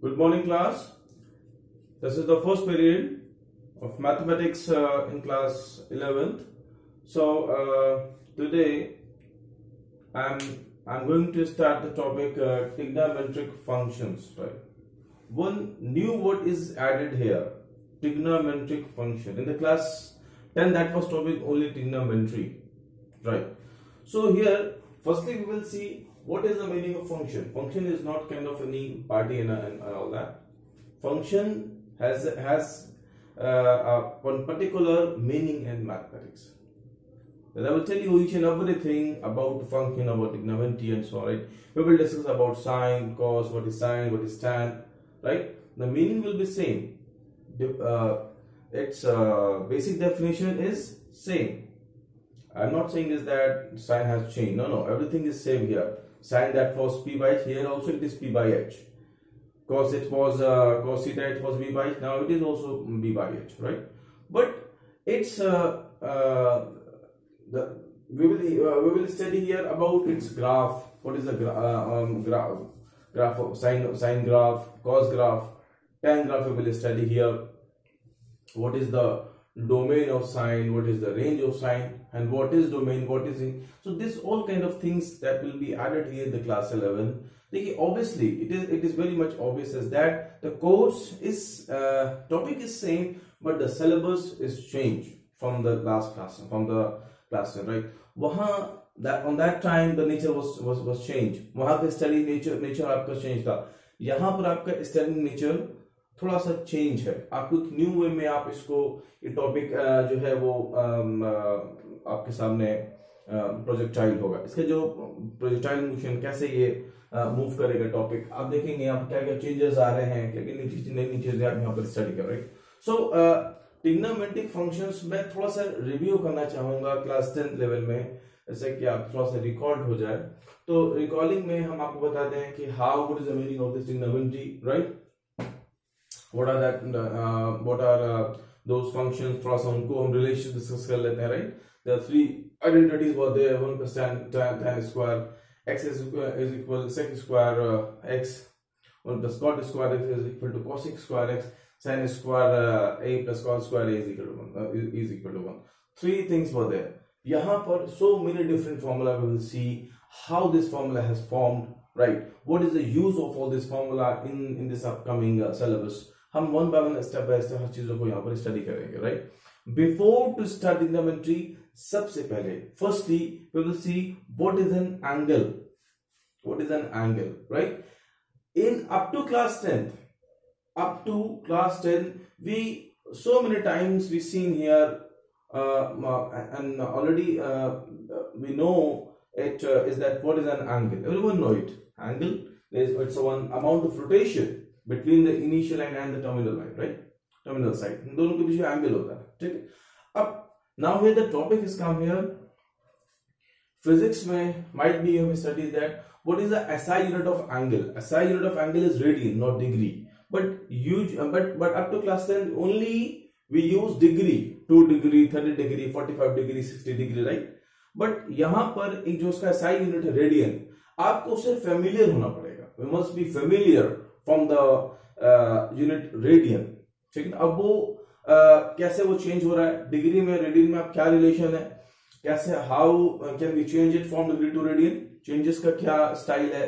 Good morning, class. This is the first period of mathematics in class 11th. So today I'm going to start the topic trigonometric functions. Right. One new word is added here: trigonometric function. In the class 10, that was topic only trigonometry. Right. So here, firstly, we will see what is the meaning of function. Function is not kind of any party and all that. Function has one particular meaning in mathematics. And I will tell you each and everything about the function, about trigonometry and so on. Right? We will discuss about sine, cos, what is sine, what is tan. Right? The meaning will be same. Its basic definition is same. I'm not saying is that sine has changed. No, everything is same here. Sine, that was p by h. Here also it is p by h. Cos it was cos theta, it was b by h. Now it is also b by h, right? But it's we will study here about its graph. What is the graph of sine graph, cos graph, tan graph? We will study here. What is the domain of sine, what is the range of sine, and what is domain, what is it. So this all kind of things that will be added here in the class 11. Obviously it is very much obvious as that the course is topic is same, but the syllabus is changed from the last class, from the class, right? On that time the nature was changed. वहां पे study nature आपका change था. यहाँ पर आपका study nature थोड़ा सा change है. आपको एक न्यू वे में आप इसको ये टॉपिक जो है वो आपके सामने प्रोजेक्टाइल होगा. इसका जो प्रोजेक्टाइल मोशन कैसे ये मूव करेगा टॉपिक आप देखेंगे. यहाँ क्या क्या चेंजेस आ रहे हैं, क्या क्या नई चीजें आप यहाँ पर स्टडी कर रहे हैं. सो ट्रिग्नोमेट्रिक फंक्शंस में थोड़ा सा रिव्यू करना चाहूंगा क्लास 10th लेवल में, जैसे कि आप थोड़ा सा रिकॉर्ड हो जाए. तो रिकॉर्डिंग में हम आपको बताते हैं कि how what is the meaning of this trigonometry, right? What are those functions? थोड़ा सा उनको हम रिलेशन डिस्कस कर लेते हैं, right? There are three identities were there. One plus tan square x is equal sec square x. One plus cot square x is equal to cosec square x. Sin square a plus cos square a is equal to 1. Three things were there. यहाँ पर so many different formula we will see how this formula has formed, right? What is the use of all this formula in this upcoming syllabus? हम one by one step by step हर चीजों को यहाँ पर study करेंगे, right? Before to start trigonometry, सबसे पहले firstly we will see what is an angle. What is an angle, right? In up to class 10 we so many times we seen here and already we know it is that what is an angle. Everyone know it. Angle is it's one amount of rotation between the initial line and the terminal line, right? Terminal side. इन दोनों के बीच में angle होता है, ठीक है? अब now here the topic is come here. Physics में might be you have studied that what is the SI unit of angle. SI unit of angle is radian, not degree. But up to class 10 only we use degree, 2 degree, 30 degree, 45 degree, 60 degree, right? But यहाँ पर एक जो उसका SI unit है radian, आपको उससे familiar होना पड़ेगा. We must be familiar from the unit radian, ठीक है? अब वो कैसे वो चेंज हो रहा है डिग्री में, रेडियन में, आप क्या रिलेशन है, कैसे how can we change it from degree to radian, changes का क्या स्टाइल है,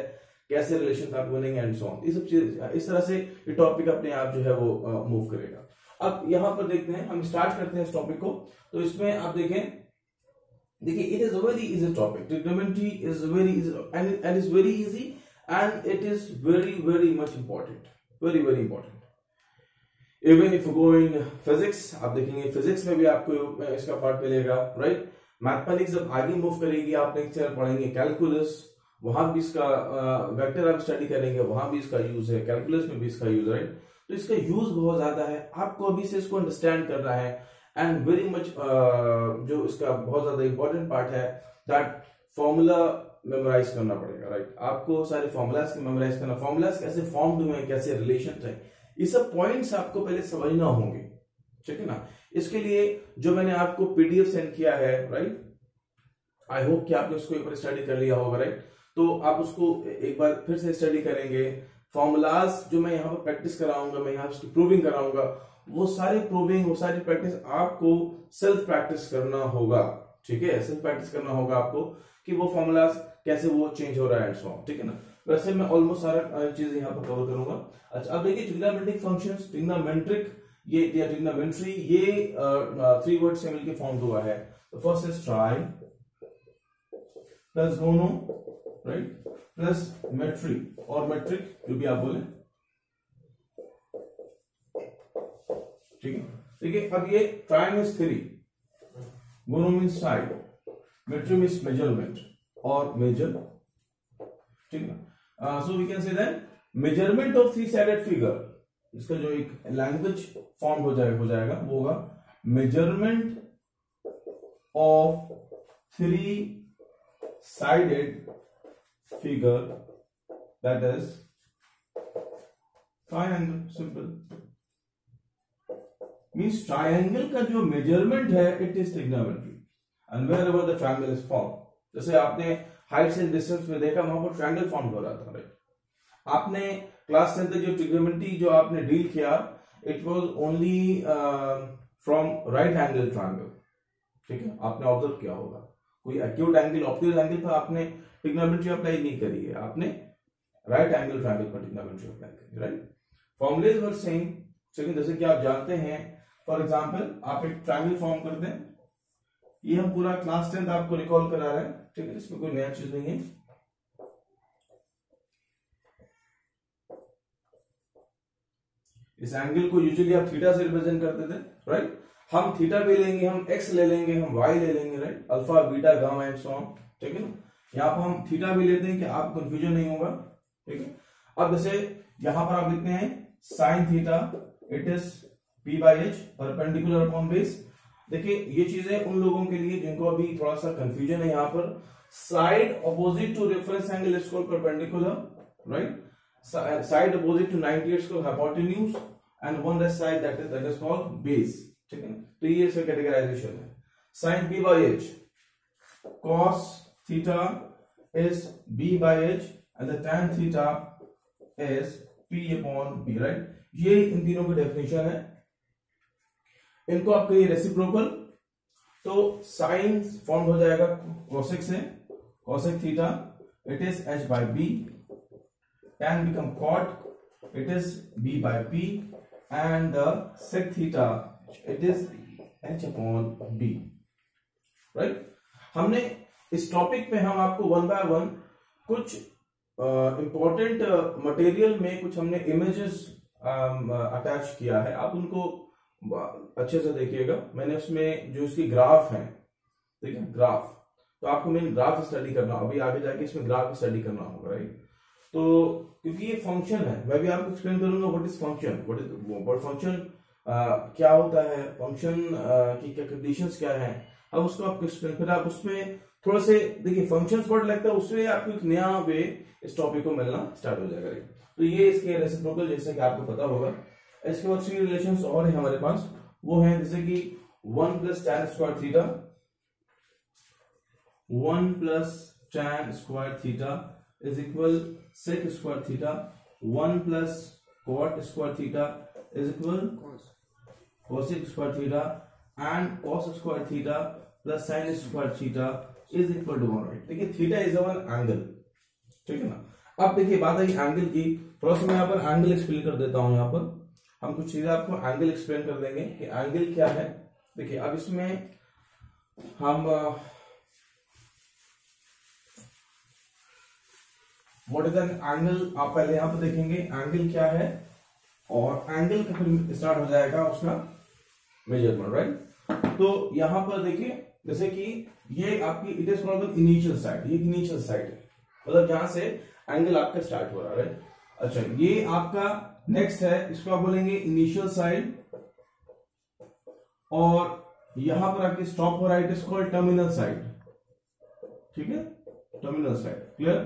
कैसे रिलेशन आप बनेंगे एंड सो ऑन. ये सब चीज इस तरह से ये टॉपिक अपने आप जो है वो मूव करेगा. अब यहाँ पर देखते हैं, हम स्टार्ट करते हैं इस टॉपिक को. तो इसमें आप देखिए it is a very easy topic. Trigonometry is very easy and is very easy and it is very much important, very important. Even if you go in physics, आप देखेंगे फिजिक्स में भी आपको इसका पार्ट मिलेगा, राइट? मैथमेटिक्स जब आगे move करेगी आप नेक्स्ट ईयर पढ़ेंगे कैलकुलस, वहां भी इसका वेक्टर आप स्टडी करेंगे, वहां भी इसका यूज है, कैलकुलस में भी इसका यूज, राइट? तो इसका यूज बहुत ज्यादा है, आपको अभी से इसको अंडरस्टैंड करना है. एंड वेरी मच जो इसका बहुत ज्यादा इंपॉर्टेंट पार्ट है दैट फॉर्मूला मेमोराइज करना पड़ेगा, राइट? आपको सारे फॉर्मूलाज के मेमोराइज करना, फॉर्मूलाज कैसे फॉर्म्ड हुए हैं, कैसे रिलेशन है, ये सब पॉइंट्स आपको पहले समझना होंगे, ठीक है ना? इसके लिए जो मैंने आपको पीडीएफ सेंड किया है, राइट? आई होप कि आपने उसको एक बार स्टडी कर लिया होगा, राइट? तो आप उसको एक बार फिर से स्टडी करेंगे, फॉर्मूलाज जो मैं यहाँ पर प्रैक्टिस कराऊंगा, मैं यहाँ उसकी प्रूविंग कराऊंगा, वो सारी प्रूविंग, वो सारी प्रैक्टिस आपको सेल्फ प्रैक्टिस करना होगा, ठीक है, सेल्फ प्रैक्टिस करना होगा आपको कि वो फॉर्मूलाज कैसे वो चेंज हो रहा है एंड सो ऑन, ठीक है ना। वैसे मैं ऑलमोस्ट सारा चीज यहाँ पर कवर करूंगा। अच्छा, अब देखिए ट्रिग्नोमेट्रिक फंक्शंस, ट्रिग्नोमेट्रिक ये ट्रिग्नोमेट्री, ये 3 वर्ड से मिलकर फॉर्म हुआ है। तो फर्स्ट इज ट्राई प्लस गोनो, राइट, प्लस मेट्री और मेट्रिक, जो भी आप बोले, ठीक है। देखिए अब ये try means 3, gono means side, metry means measurement और मेजर, ठीक है। So we can say that measurement of 3 sided figure, इसका जो एक लैंग्वेज फॉर्म हो जाएगा वो होगा measurement of 3 sided figure, that is triangle. Simple means triangle का जो मेजरमेंट है it is trigonometry and wherever the triangle is form. जैसे आपने हाइट एंड डिस्टेंस में देखा, वहां पर ट्रायंगल फॉर्म हो रहा था, राइट। आपने क्लास 10 तक जो ट्रिग्नोमेट्री जो आपने डील किया, it was only from right angle triangle, ठीक है, आपने ऑब्जर्व किया होगा। कोई एक्यूट एंगल, ऑप्टिकल एंगल पर आपने ट्रिग्नोमेट्री अप्लाई नहीं करी है, आपने राइट एंगल ट्रायंगल पर ट्रिग्नोमेट्री अप्लाई करी, राइट। फॉर्मूलेज वर सेम, जैसे कि आप जानते हैं, फॉर एग्जांपल आप एक ट्रायंगल फॉर्म करते हैं, ये हम पूरा क्लास 10 आपको रिकॉल करा रहे हैं, ठीक है, इसमें कोई नया चीज नहीं है। इस एंगल को यूजुअली आप थीटा से रिप्रेजेंट करते थे, राइट। हम थीटा भी लेंगे, हम एक्स ले लेंगे, हम वाई ले लेंगे, right, alpha beta gamma and so on, ठीक है ना। यहाँ पर हम थीटा भी लेते हैं कि आप कंफ्यूजन नहीं होगा, ठीक है। अब जैसे यहां पर आप लिखते हैं sine theta, it is p by H perpendicular upon base. देखिए ये चीजें उन लोगों के लिए जिनको अभी थोड़ा सा कंफ्यूजन है, यहाँ पर side opposite to reference angle is called perpendicular, right. Side opposite to 90 is called hypotenuse and one less side that is called base, ठीक है। तो ये इसका कैटेगराइजेशन है। Sine b by H cos theta is b by H and the tan theta is p upon b, right. ये इन तीनों की डेफिनेशन है। इनको आप कहिए रेसिप्रोकल, तो साइन फॉर्म हो जाएगा कोसेक से, cosec theta it is h by b, tan become cot it is b by p and the sec theta it is h upon b, right. हमने इस टॉपिक में हम आपको 1 बाय 1 कुछ इंपॉर्टेंट मटेरियल में कुछ हमने इमेजेस अटैच किया है, आप उनको अच्छे से देखिएगा। मैंने उसमें जो इसकी ग्राफ है, ठीक है, ग्राफ, तो आपको मेन ग्राफ स्टडी करना, अभी आगे जाके इसमें ग्राफ स्टडी करना होगा, राइट। तो क्योंकि ये फंक्शन है, मैं भी आपको एक्सप्लेन करूंगा what is function, what function क्या होता है, फंक्शन की क्या कंडीशंस क्या है, अब उसको आप एक्सप्लेन, फिर आप उसमें थोड़ा से देखिए फंक्शंस वर्ड लगता है, उसमें आपको एक नया वे इस टॉपिक को मिलना स्टार्ट हो जाएगा, राइट। तो ये इसके रेसिप्रोकल, जैसे कि आपको पता होगा। इसके बाद 3 रिलेशंस और है हमारे पास, वो है जैसे कि 1 plus tan square theta, 1 plus tan square theta is equal sec square theta, 1 plus cot square theta is equal cosec square theta and cos square theta plus sine square theta is equal to 1, right. देखिए theta is our angle, ठीक है ना। अब देखिए बात आई angle की, थोड़ा सा मैं यहाँ पर एंगल एक्सप्लेन कर देता हूं। यहाँ पर हम कुछ चीजें आपको एंगल एक्सप्लेन कर देंगे कि एंगल क्या है। देखिए अब इसमें हम व्हाट इज एन एंगल, आप पहले यहां पर देखेंगे एंगल क्या है, और एंगल का फिर स्टार्ट हो जाएगा उसका मेजरमेंट, राइट। तो यहां पर देखिए जैसे कि ये आपकी it is called initial side, ये इनिशियल साइड है, मतलब जहां से एंगल आपका स्टार्ट हो रहा है, राइट। अच्छा ये आपका नेक्स्ट है, इसको आप बोलेंगे इनिशियल साइड, और यहां पर आपकी स्टॉप हो रहा है, it is called terminal side, ठीक है, terminal side, clear.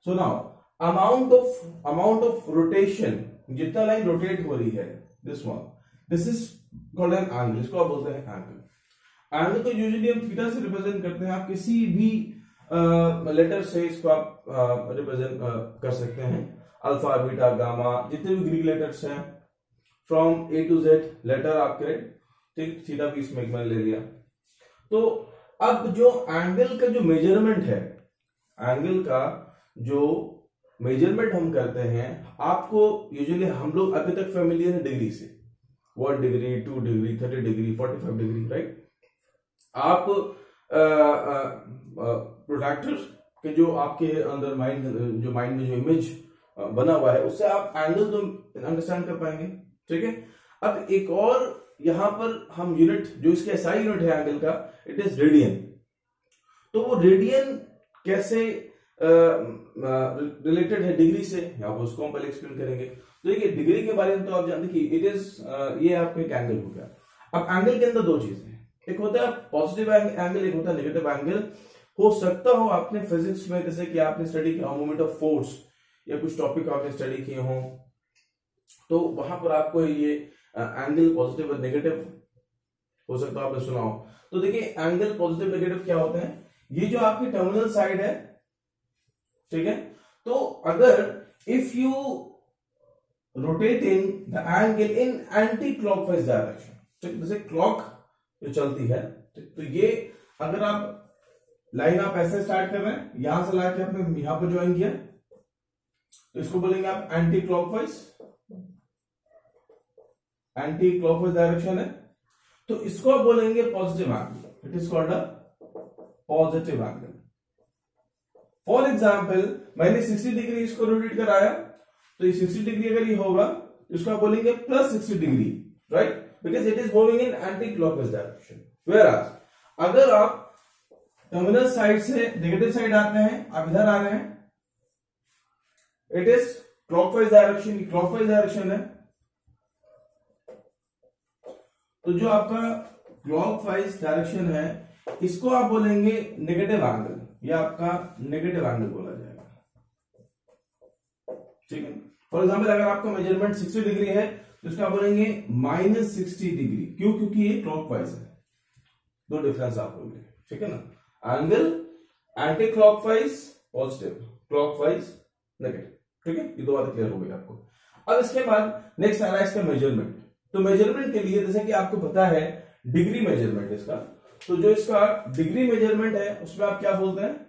So now amount of rotation, जितना लाइन रोटेट हो रही है, this one, this is called an angle, इसको आप बोलते हैं एंगल। एंगल तो यूजुअली हम थीटा से रिप्रेजेंट करते हैं, आप किसी भी लेटर से इसको आप रिप्रेजेंट कर सकते हैं। अल्फा बीटा गामा जितने भी ग्रीक लेटर्स हैं from A to Z letter आपके, ठीक, थीटा भी इसमें मैंने ले लिया। तो अब जो एंगल का जो मेजरमेंट है, एंगल का जो मेजरमेंट हम करते हैं, आपको यूजुअली हम लोग अभी तक फेमिलियर है डिग्री से, 1 degree 2 degree 30 degree 45 degree, right. आप प्रोट्रैक्टर के जो आपके अंदर माइंड में जो इमेज बना हुआ है उससे आप एंगल तो अंडरस्टैंड कर पाएंगे, ठीक है। अब एक और यहां पर हम यूनिट जो इसके एसआई यूनिट है एंगल का, इट इज रेडियन। तो वो रेडियन कैसे रिलेटेड है डिग्री से, यहाँ पर उसको हम पहले एक्सप्लेन करेंगे। तो देखिए डिग्री के बारे में तो आप जानते कि इट इज ये आपका एक एंगल हो गया। अब एंगल के अंदर दो चीजें हैं, एक होता है पॉजिटिव एंगल, एक होता है नेगेटिव एंगल। हो सकता हो आपने फिजिक्स में जैसे कि आपने स्टडी किया मोमेंट ऑफ फोर्स या कुछ टॉपिक आपने स्टडी किए हो, तो वहां पर आपको ये एंगल पॉजिटिव और नेगेटिव हो सकता है आपने सुना हो। तो देखिए एंगल पॉजिटिव नेगेटिव क्या होते हैं, ये जो आपकी टर्मिनल साइड है, ठीक है, तो अगर if you rotating the angle in anti clockwise direction, ठीक, जैसे क्लॉक जो चलती है, तो ये अगर आप लाइन आप ऐसे स्टार्ट कर रहे हैं, यहां से लाके आपने यहां पर ज्वाइन किया, तो इसको बोलेंगे आप एंटी क्लॉकवाइज डायरेक्शन है, तो इसको आप बोलेंगे positive angle, it is called a positive angle. For example मैंने 60 डिग्री इसको रोटेट कराया, तो ये 60 डिग्री अगर ये होगा तो इसको आप बोलेंगे plus 60 degree, right, because it is moving in anti clockwise direction. Whereas अगर आप टर्मिनल साइड से नेगेटिव साइड आते हैं, आप इधर आ रहे हैं, it is clockwise direction, clockwise direction है, तो जो आपका क्लॉकवाइज डायरेक्शन है इसको आप बोलेंगे नेगेटिव एंगल, या आपका नेगेटिव एंगल बोला जाएगा, ठीक है। फॉर एग्जाम्पल अगर आपका मेजरमेंट 60 डिग्री है तो इसका बोलेंगे माइनस 60 डिग्री, क्यों, क्योंकि ये क्लॉकवाइज है, दो डिफरेंस आपको मिले, ठीक है ना। Angle anti clockwise positive, clockwise negative, ठीक है, ये दो बातें क्लियर हो गई आपको। अब इसके बाद नेक्स्ट आ रहा है इसका मेजरमेंट। तो मेजरमेंट के लिए जैसे कि आपको पता है डिग्री मेजरमेंट इसका, तो जो इसका डिग्री मेजरमेंट है उसमें आप क्या बोलते हैं,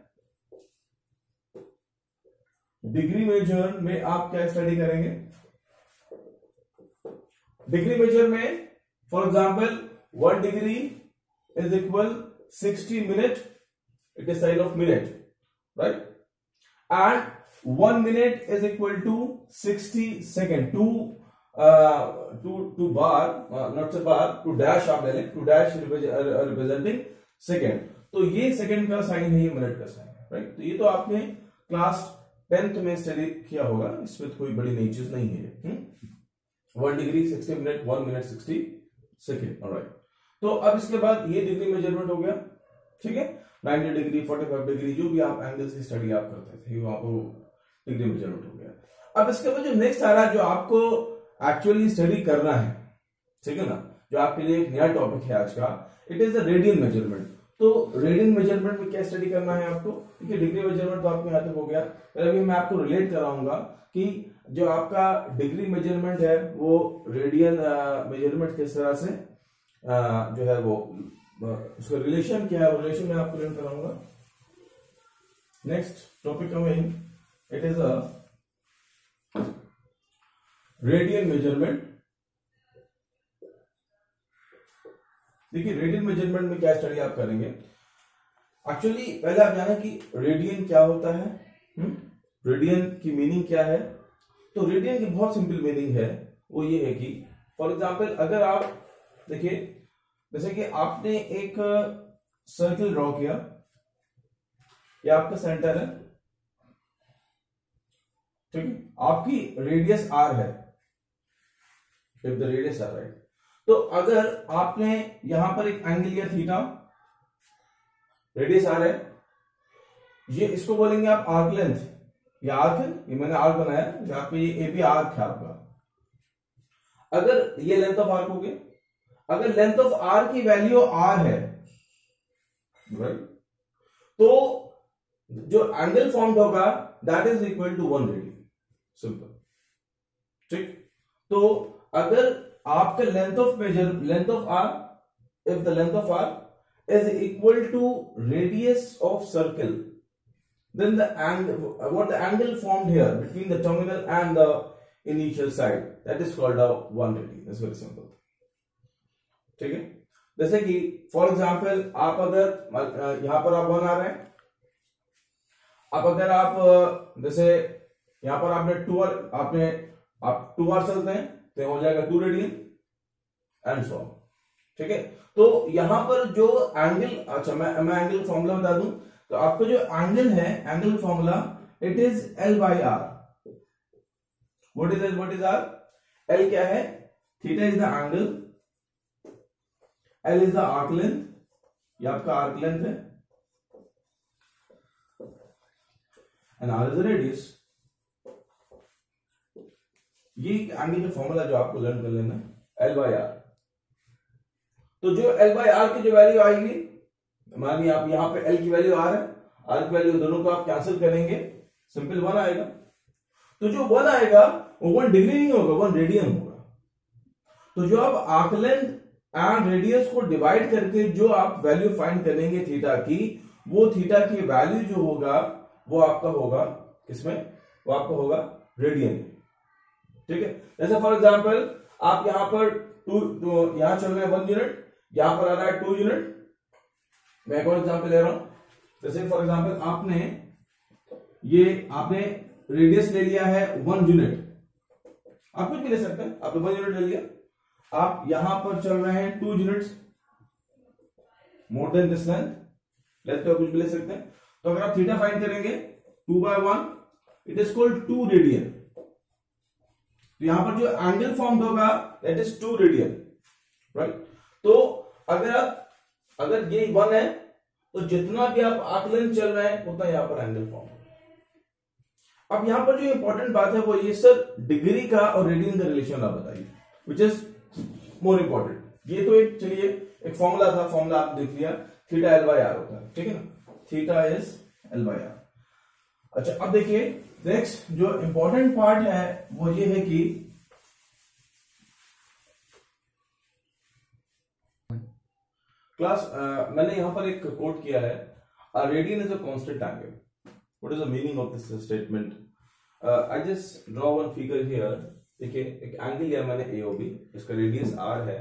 डिग्री मेजर में आप क्या स्टडी करेंगे, डिग्री मेजर में for example 1 degree is equal 60 minute, it is sign of minute, right, and 1 minute is equal to 60 second, to bar not say bar, to dash आप ले लें, टू डैश रिप्रेजेंटिंग सेकेंड, तो ये second का sign है, ये minute का sign है, राइट। तो ये तो आपने क्लास 10th में स्टडी किया होगा, इसमें कोई बड़ी नई चीज नहीं है। 1 degree 60 minute, 1 minute 60 second, alright. तो अब इसके बाद ये डिग्री मेजरमेंट हो गया, ठीक है, 90 डिग्री 45 डिग्री जो भी आप एंगल से स्टडी आप करते थे वहां पर डिग्री मेजरमेंट हो गया। अब इसके बाद जो नेक्स्ट आ रहा है जो आपको एक्चुअली स्टडी करना है, ठीक है ना, जो आपके लिए एक नया टॉपिक है आज का, it is the radian measurement. तो रेडियन मेजरमेंट में क्या स्टडी करना है आपको, ठीक है, डिग्री मेजरमेंट तो आपको यहाँ तक हो गया, अभी मैं आपको रिलेट कराऊंगा कि जो आपका डिग्री मेजरमेंट है वो रेडियन मेजरमेंट किस तरह से जो है वो उसका रिलेशन क्या है, रिलेशन में आपको रिलेट कराऊंगा। Next topic coming, it is a radian measurement. देखिए रेडियन मेजरमेंट में क्या स्टडी आप करेंगे, एक्चुअली पहले आप जाने कि रेडियन क्या होता है, रेडियन की मीनिंग क्या है। तो रेडियन की बहुत सिंपल मीनिंग है, वो ये है कि फॉर एग्जांपल अगर आप देखिए जैसे कि आपने एक सर्कल ड्रॉ किया, ये आपका सेंटर है, ठीक है, आपकी रेडियस आर है, if the radius R, right. तो अगर आपने यहां पर एक एंगल लिया थीटा, रेडियस आर है, ये इसको बोलेंगे आप आर्क लेंथ, ये आर्क है, ये मैंने आर्क बनाया, यहां पे ये एपी आर्क है आपका। अगर ये लेंथ ऑफ आर्क हो गई, अगर लेंथ ऑफ आर की वैल्यू आर है, राइट, तो जो एंगल फॉर्म्ड होगा that is equal to 1 radian. Simple, ठीक। तो अगर आपका length of R, if the length of R is equal to radius of circle, then the angle, what the angle formed here between the terminal and the initial side, that is called a 180. That's very simple, ठीक है। जैसे कि for example आप अगर यहां पर आप बना रहे हैं, आप अगर आप जैसे यहां पर आपने आप 2 आर चलते हैं तो हो जाएगा 2 रेडियन एंड सो, ठीक है। तो यहां पर जो एंगल, अच्छा मैं एंगल फॉर्मूला बता दूं, तो आपका जो एंगल है, angle formula, it is L by R. What is L, what is R? L क्या है? Theta is the angle, L is the arc length, ये आपका आर्क लेंथ है, and R is the radius. ये angle का formula जो आपको learn कर लेना है, एल बाई आर। तो जो एल बाई आर की जो वैल्यू आएगी, मानिए आप यहां पे एल की वैल्यू आर है, आर की वैल्यू दोनों को आप कैंसिल करेंगे, सिंपल 1 आएगा। तो जो 1 आएगा वो 1 डिग्री नहीं होगा, 1 रेडियन होगा। तो जो आप आर्क लेंथ एंड रेडियस को डिवाइड करके जो आप वैल्यू फाइंड करेंगे थीटा की, वो थीटा की वैल्यू जो होगा वो आपका होगा किसमें? वो आपका होगा रेडियन, ठीक है। जैसे फॉर एग्जांपल आप यहां पर यहां चल रहे हैं 1 यूनिट, यहां पर आ रहा है 2 यूनिट। मैं एक और एग्जांपल ले रहा हूं, जैसे फॉर एग्जांपल आपने रेडियस ले लिया है 1 यूनिट, आप कुछ भी ले सकते हैं, आपने 1 यूनिट ले लिया, आप यहां पर चल रहे हैं 2 units, more than this length पे कुछ भी ले सकते हैं। तो अगर आप थीटा फाइंड करेंगे 2/1, इट इज कॉल्ड 2 रेडियन। तो यहां पर जो एंगल फॉर्म होगा दैट इज 2 रेडियन, राइट। तो अगर ये 1 है तो जितना भी आप आर्क लेंथ चल रहे हैं उतना यहां पर एंगल फॉर्म होगा। अब यहां पर जो इंपॉर्टेंट बात है वो ये सर, डिग्री का और रेडियन का रिलेशन आप बताइए, विच इज मोर इंपॉर्टेंट। ये तो एक चलिए एक फॉर्मूला था, फॉर्मूला आप देख लिया, थीटा एल बाई आर होता है, ठीक है ना, theta is L by R. अच्छा अब देखिए नेक्स्ट जो इंपॉर्टेंट पार्ट है वो ये है कि क्लास मैंने यहां पर एक कोट किया है, a radian is a constant angle. What is the meaning of this statement? I just draw one figure here. देखिए एक एंगल लिया मैंने एओबी, इसका रेडियस आर है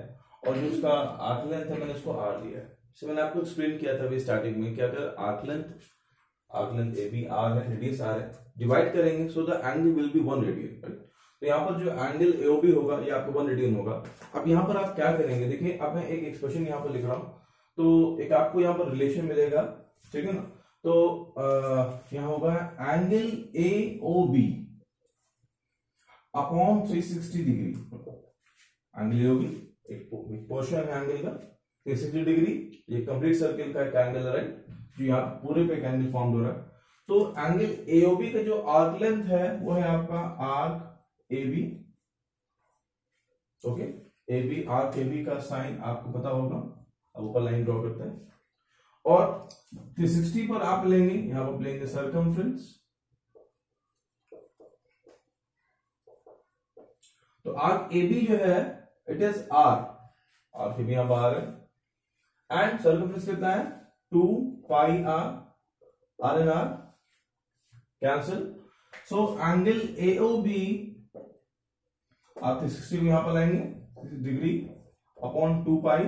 और जो उसका आर्क लेंथ है मैंने इसको आर लिया है। इसे मैंने आपको एक्सप्लेन किया था अभी स्टार्टिंग में कि अगर arc length A B R है, रेडियस आर है, डिवाइड करेंगे so the angle will be 1 radian, right. तो यहाँ पर जो एंगल एओबी होगा ये आपको 1 रेडियन होगा। अब यहाँ पर आप क्या करेंगे, देखिए अब मैं एक एक्सप्रेशन यहाँ पर लिख रहा हूँ, तो एक आपको यहाँ पर रिलेशन मिलेगा, ठीक है ना। तो यहाँ होगा angle AOB upon 360 degree. Angle AOB एक पोर्शन है एंगल का 360 डिग्री, ये कंप्लीट सर्किल का एक एंगल है, राइट, जो यहाँ पूरे पे एक एंगल फॉर्म हो रहा है। तो एंगल एओबी का जो आर्क लेंथ है वो है आपका arc AB, okay. AB arc AB का साइन आपको पता होगा, अब ऊपर लाइन ड्रॉ करते हैं, और 360 पर आप लेंगे, यहां पर लेंगे सर्कमफ्रेंस। तो आर्क एबी जो है इट इज आर्क एबी यहां बाहर है, एंड सर्कमफ्रेंस कितना है 2 pi r and r cancel. So angle AOB आप 360 यहां पर लाएंगे degree upon 2 pi,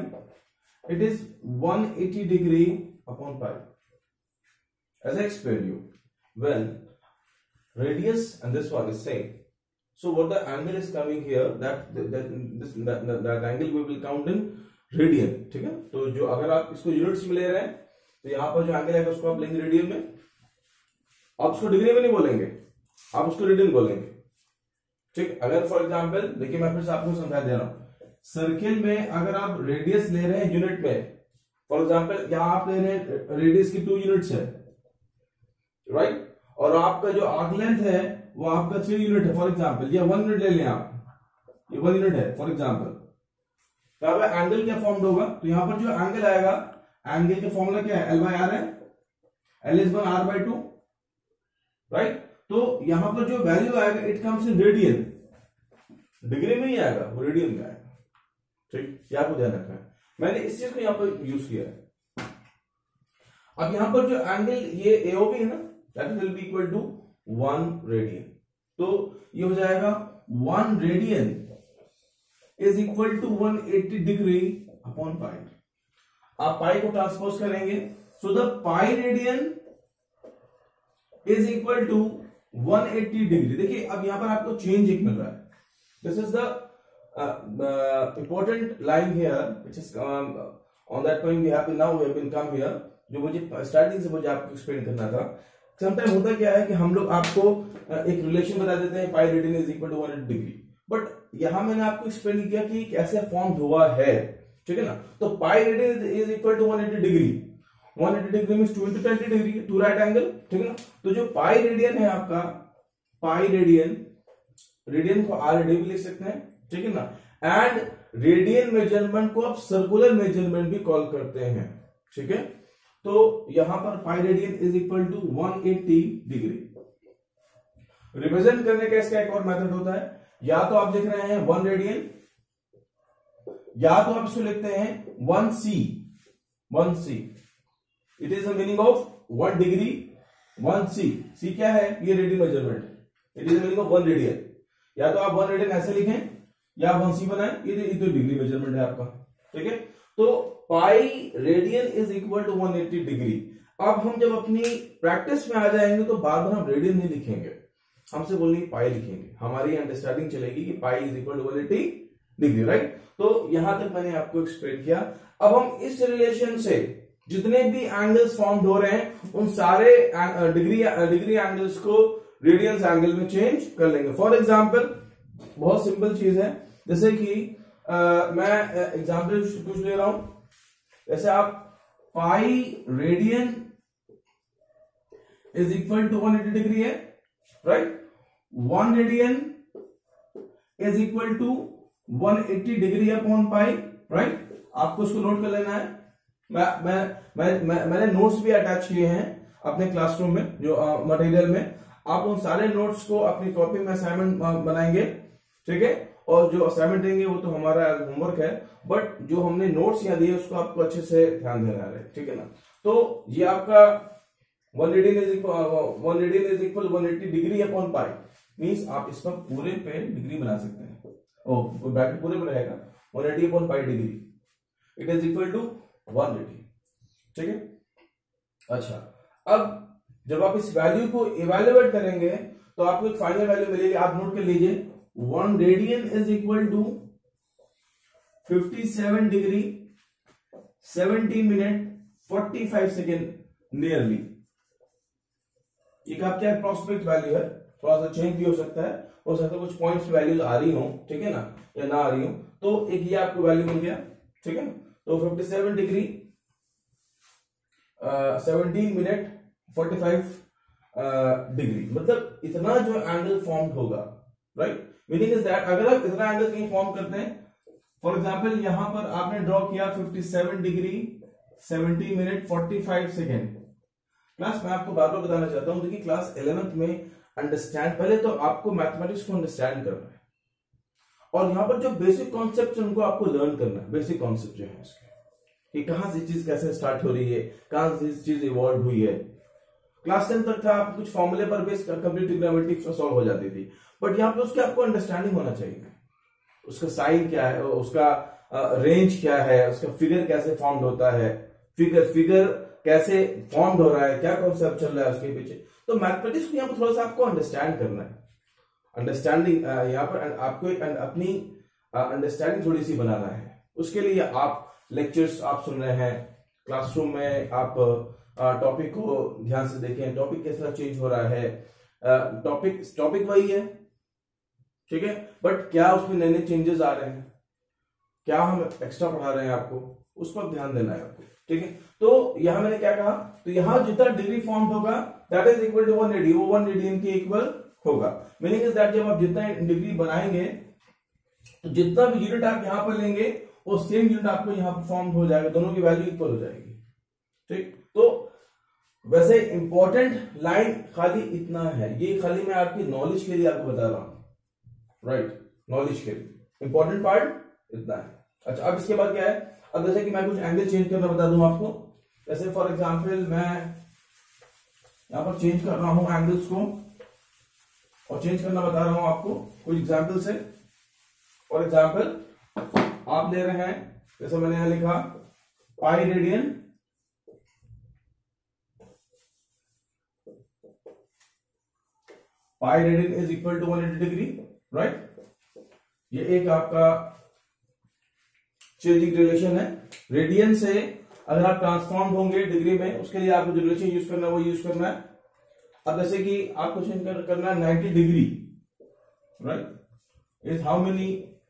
it is 180 degree upon pi. As I explained you, when radius and this one is same, so what the angle is coming here, that angle we will count in radian, ठीक है। तो जो अगर आप इसको units में ले रहे हैं तो यहां पर जो एंगल है उसको आप लेंगे रेडियन में, आप उसको डिग्री में नहीं बोलेंगे, आप उसको रेडियन बोलेंगे, ठीक। अगर फॉर एग्जांपल देखिए मैं फिर से आपको समझा दे रहा हूं, सर्किल में अगर आप रेडियस ले रहे हैं यूनिट में, फॉर एग्जांपल यहां आप ले रहे हैं रेडियस की 2 यूनिट्स है, राइट, और आपका जो आर्क लेंथ है वो आपका 3 यूनिट है, फॉर एग्जांपल ये 1 यूनिट ले लें आप, ये 1 यूनिट है फॉर एग्जांपल, तो अब एंगल क्या फॉर्म होगा, तो यहां पर जो एंगल आएगा, एंगल का फॉर्मूला क्या है, एल बाई आर है, L is 1 R by 2, right. तो यहां पर जो वैल्यू आएगा it comes in radian, degree में ही आएगा, वो रेडियन में आएगा। ठीक, ये आपको ध्यान रखना है, मैंने इस चीज को यहां पर यूज किया है। अब यहां पर जो एंगल ये AOB है ना, that will be equal to 1 radian, तो ये हो जाएगा 1 radian is equal to 180 degree upon pi. आप पाई को ट्रांसपोज करेंगे, so the pi radian is equal to 180 degree. देखिए अब यहां पर आपको चेंज एक मिल रहा है, this is the important line here which is on that point we have now we have been come here, जो मुझे स्टार्टिंग से मुझे आपको एक्सप्लेन करना था। समटाइम होता क्या है कि हम लोग आपको एक रिलेशन बता देते हैं, pi radian is equal to 180 degree, but यहां मैंने आपको एक्सप्लेन किया कि कैसे फॉर्म हुआ है, ठीक है ना। तो pi radian is equal to 180 degree, 180 degree means 2 into 20 degree, 2 right angle, ठीक है ना। तो जो पाई रेडियन है आपका, पाई रेडियन, रेडियन को RAD भी लिख सकते हैं, ठीक है ना। एंड रेडियन मेजरमेंट को आप सर्कुलर मेजरमेंट भी कॉल करते हैं, ठीक है। तो यहां पर pi radian is equal to 180 degree. Represent करने का इसका एक और मेथड होता है, या तो आप देख रहे हैं 1 रेडियन, या तो आप इसको लिखते हैं 1C, 1C, it is the meaning of 1 degree 1C। C क्या है, ये radian measurement, it is the meaning of 1 radian. या तो आप 1 रेडियन ऐसे लिखें या 1C बनाएं, ये तो डिग्री मेजरमेंट है आपका, ठीक है। तो pi radian is equal to 180 degree. अब हम जब अपनी प्रैक्टिस में आ जाएंगे तो बार बार हम रेडियन नहीं लिखेंगे, हमसे बोलेंगे पाई लिखेंगे, हमारी अंडरस्टैंडिंग चलेगी कि pi is equal to 180 degree, right. तो यहां तक मैंने आपको एक्सप्लेन किया। अब हम इस रिलेशन से जितने भी एंगल्स फॉर्म हो रहे हैं उन सारे डिग्री एंगल्स को रेडियंस एंगल में चेंज कर लेंगे। फॉर एग्जाम्पल बहुत सिंपल चीज है, जैसे कि मैं एग्जाम्पल कुछ ले रहा हूं, जैसे आप pi radian is equal to 180 degree है, right. 1 radian is equal to 180 degree upon pi, right. आपको उसको नोट कर लेना है। मैंने नोट्स भी अटैच किए हैं अपने क्लासरूम में, जो मटेरियल में। आप उन सारे नोट्स को अपनी कॉपी में असाइनमेंट बनाएंगे, ठीक है। और जो असाइनमेंट देंगे वो तो हमारा होमवर्क है, बट जो हमने नोट्स यहाँ दिए उसको आपको अच्छे से ध्यान देना है, ठीक है ना। तो ये आपका 1 radian is equal 180 degree upon pi, means आप इस पर पूरे पे डिग्री बना सकते हैं। ब्रैकेट पूरे में रहेगा 180 upon pi degree, it is equal to 180, ठीक है। अच्छा, अब जब आप इस वैल्यू को इवेल्युएट करेंगे तो आपको एक फाइनल वैल्यू मिलेगी, आप नोट कर लीजिए। 1 radian is equal to 57 degree 17 minute 45 second nearly. एक आपके अप्रॉक्सिमेट वैल्यू है, थोड़ा सा चेंज भी हो सकता है कुछ पॉइंट्स वैल्यूज आ रही हो, ठीक है ना, या ना आ रही हो। तो एक ये आपको वैल्यू मिल गया, ठीक है ना। तो 57 डिग्री 17 मिनट 45 डिग्री, मतलब इतना जो एंगल फॉर्म होगा, राइट। मीनिंग इज दैट अगर आप इतना एंगल कहीं फॉर्म करते हैं, फॉर एग्जांपल यहां पर आपने ड्रॉ किया 57 डिग्री 70 मिनट 45 सेकेंड। क्लास मैं आपको बार बार बताना चाहता हूं, देखिए क्लास 11th में अंडरस्टैंड, पहले तो आपको मैथमेटिक्स को अंडरस्टैंड करना है, और यहां पर जो बेसिक कॉन्सेप्ट है उनको आपको लर्न करना है। बेसिक कॉन्सेप्ट जो है उसके, कि कहां से चीज कैसे स्टार्ट हो रही है, कहां से चीज इवॉल्व हुई है। क्लास 10 तक था, आप कुछ फॉर्मूले पर बेस कंप्लीट ट्रिग्नोमेट्री सॉल्व हो जाती थी, बट यहाँ पे उसके आपको अंडरस्टैंडिंग होना चाहिए, उसका साइन क्या है, उसका रेंज क्या है, उसका फिगर कैसे फॉर्म होता है, फिगर कैसे फॉर्म हो रहा है, क्या कॉन्सेप्ट चल रहा है उसके पीछे। तो मैथमेटिक्स को यहाँ पर थोड़ा सा आपको अंडरस्टैंड करना है। अंडरस्टैंडिंग यहाँ पर आपको एक अपनी अंडरस्टैंडिंग थोड़ी सी बनाना है। उसके लिए आप लेक्चर्स आप सुन रहे हैं, क्लासरूम में आप टॉपिक को ध्यान से देखें, टॉपिक कैसा चेंज हो रहा है। टॉपिक वही है, ठीक है, बट क्या उसमें नए नए चेंजेस आ रहे हैं, क्या हम एक्स्ट्रा पढ़ा रहे हैं आपको, उस पर ध्यान देना है आपको, ठीक है। तो यहां मैंने क्या कहा, तो यहां जितना डिग्री फॉर्म होगा दैट इज इक्वल टू 180, वो 1 रेडियन के इक्वल होगा। मीनिंग इज दैट जब आप जितना डिग्री बनाएंगे तो जितना भी यूनिट आप यहां पर लेंगे वो सेम यूनिट आपको यहां पर फॉर्म हो जाएगा, दोनों की वैल्यू इक्वल हो जाएगी, ठीक। तो वैसे इंपॉर्टेंट लाइन खाली इतना है, ये खाली मैं आपकी नॉलेज के लिए आपको बता रहा हूं, राइट, नॉलेज के लिए इंपॉर्टेंट पार्ट इतना है। अच्छा, अब इसके बाद क्या है, अब जैसे कि मैं कुछ एंगल चेंज करना बता दूं आपको, जैसे फॉर एग्जांपल मैं यहां पर चेंज कर रहा हूं एंगल्स को, और चेंज करना बता रहा हूं आपको कुछ एग्जांपल से। फॉर एग्जांपल आप ले रहे हैं, जैसे मैंने यहां लिखा pi radian, pi radian is equal to 180 degree, right. ये एक आपका चेंजिंग रिलेशन है। रेडियन से अगर आप ट्रांसफॉर्म होंगे डिग्री में, उसके लिए आपको जो रिलेशन यूज करना है वो यूज करना है। अब जैसे कि आपको चेंज करना है 90 degree, right, is how many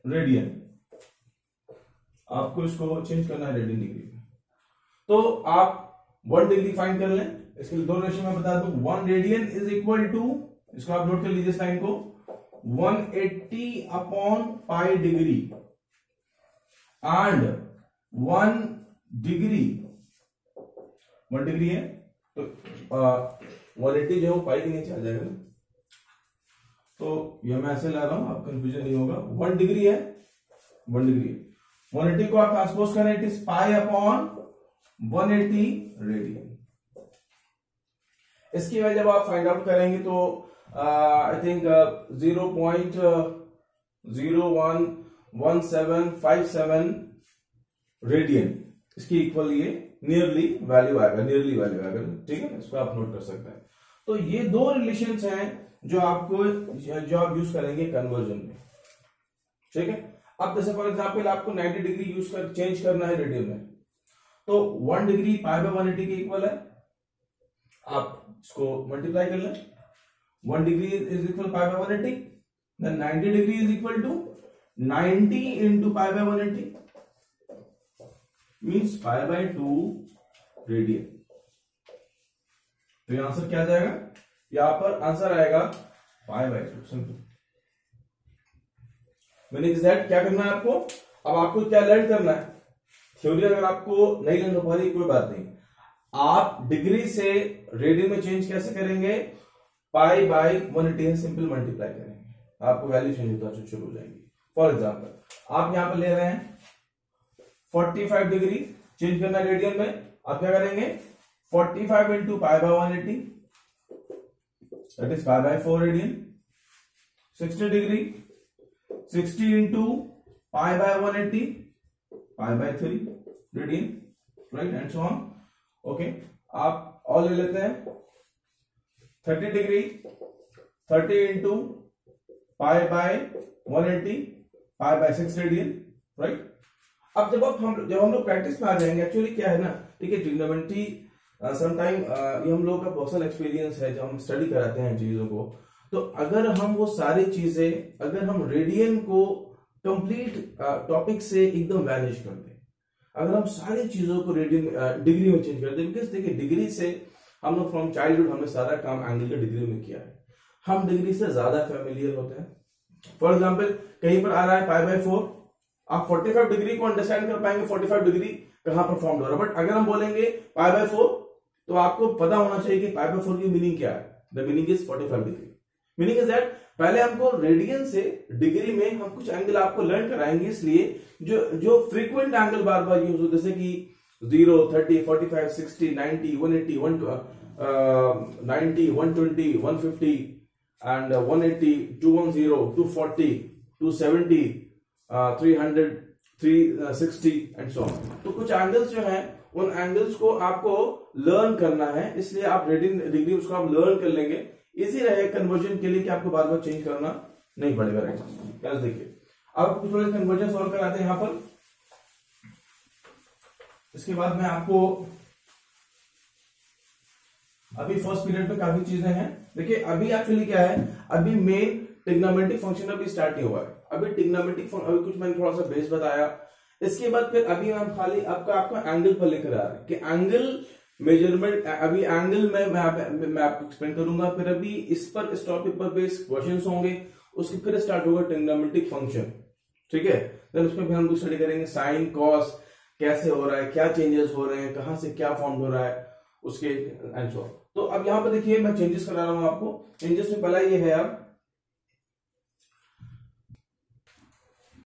radian, आपको इसको चेंज करना है रेडियन डिग्री में। तो आप 1 डिग्री फाइंड कर लें, इसके लिए दो रिलेशन मैं बता दूं। 1 रेडियन इज इक्वल टू, इसको आप नोट कर लीजिए इस लाइन को, 180 upon pi degree, and 1 degree, 1 degree है तो 180 जो है वो पाई के नीचे आ जाएगा ना, तो ये मैं ऐसे ला रहा हूं, आप कंफ्यूजन नहीं होगा। 1 डिग्री है, 1 डिग्री है, 180 को आप ट्रांसपोज करें, it is pi upon 180 radian. इसकी वजह जब आप फाइंड आउट करेंगे तो आई थिंक 0.011757 रेडियन इसकी इक्वल ये नियरली वैल्यू आएगा, ठीक है, इसको आप नोट कर सकते हैं। तो ये दो रिलेशंस हैं जो आप यूज करेंगे कन्वर्जन में, ठीक है। अब जैसे फॉर एग्जांपल आपको 90 डिग्री चेंज करना है रेडियन में, तो 1 डिग्री पाई बाय 180 के इक्वल है, आप इसको मल्टीप्लाई कर लें। 1 degree is equal pi by 180, then 90 degree is equal to 90 into pi by 180 means pi by 2 radian. तो आंसर क्या आ जाएगा, यहां पर आंसर आएगा pi by 2, simple. Meaning is that क्या करना है आपको, अब आपको क्या लर्न करना है, थ्योरी अगर आपको नहीं लर्न हो पा रही कोई बात नहीं, आप डिग्री से रेडियन में चेंज कैसे करेंगे, पाई बाय 180 सिंपल मल्टीप्लाई करेंगे, आपको वैल्यू चेंज होता शुरू हो जाएगी। फॉर एग्जांपल आप यहां पर ले रहे हैं 45 डिग्री चेंज करना रेडियन में, आप क्या करेंगे 45 into pi by 180 that is pi by 4 radian. 60 degree 60 into pi by 180 pi by 3 radian, right, and so on. Okay, आप और ले लेते हैं 30 degree 30 into pi by 180 pi by 6 radian, right. अब जब हम लोग प्रैक्टिस में आ जाएंगे, एक्चुअली क्या है ना, ठीक है, ट्रिग्नोमेट्री समटाइम ये हम लोगों का पर्सनल एक्सपीरियंस है, जब हम स्टडी कराते हैं चीजों को, तो अगर हम वो सारी चीजें, अगर हम रेडियन को कंप्लीट टॉपिक से एकदम वैनिश कर दें, अगर हम सारी चीजों को रेडियन डिग्री में चेंज कर दें, बिकॉज देखिए डिग्री से हम लोग फ्रॉम चाइल्डहुड हमने सारा काम एंगल के डिग्री में किया है, हम डिग्री से ज्यादा फेमिलियर होते हैं। फॉर एग्जाम्पल कहीं पर आ रहा है पाई बाय 4, आप 45 डिग्री को अंडरस्टैंड कर पाएंगे 45 डिग्री कहां पर फॉर्म हो रहा है, बट अगर हम बोलेंगे पाई बाय 4 तो आपको पता होना चाहिए कि पाई बाय 4 की मीनिंग क्या है, the meaning is 45 degree. Meaning is that पहले हमको रेडियन से डिग्री में हम कुछ एंगल आपको लर्न कराएंगे, इसलिए जो फ्रीक्वेंट एंगल बार बार यूज हो, जैसे कि 0, 30, 45, 60, 90, 180, 90, 120, 150 एंड 180, 210, 240, 270, 300, 360 एंड सो ऑन। तो कुछ एंगल्स जो हैं उन एंगल्स को आपको लर्न करना है, इसलिए आप रेडियन डिग्री उसको आप लर्न कर लेंगे, इजी रहे कन्वर्जन के लिए कि आपको बार बार चेंज करना नहीं पड़ेगा, राइट। देखिए अब कुछ थोड़े कन्वर्जन सॉल्व कराते हैं यहां पर, इसके बाद मैं आपको अभी फर्स्ट पीरियड में काफी चीजें हैं। देखिए अभी एक्चुअली क्या है, अभी मेन ट्रिग्नोमेट्रिक फंक्शन अभी स्टार्ट नहीं हुआ है, अभी ट्रिग्नोमेट्रिक अभी कुछ मैंने थोड़ा सा बेस बताया, इसके बाद फिर अभी हम खाली आपको एंगल पर लेकर आ रहे हैं कि एंगल मेजरमेंट, अभी एंगल में मैं आपको एक्सप्लेन करूंगा, फिर अभी इस टॉपिक पर बेस्ड क्वेश्चंस होंगे, उसके फिर स्टार्ट होगा ट्रिग्नोमेट्रिक फंक्शन, ठीक है। देन उसमें फिर हम स्टडी करेंगे साइन कॉस कैसे हो रहा है, क्या चेंजेस हो रहे हैं, कहां से क्या फॉर्म हो रहा है, उसके एंड सो। तो अब यहाँ पर देखिए मैं चेंजेस करा रहा हूँ आपको। चेंजेस में पहला ये है अब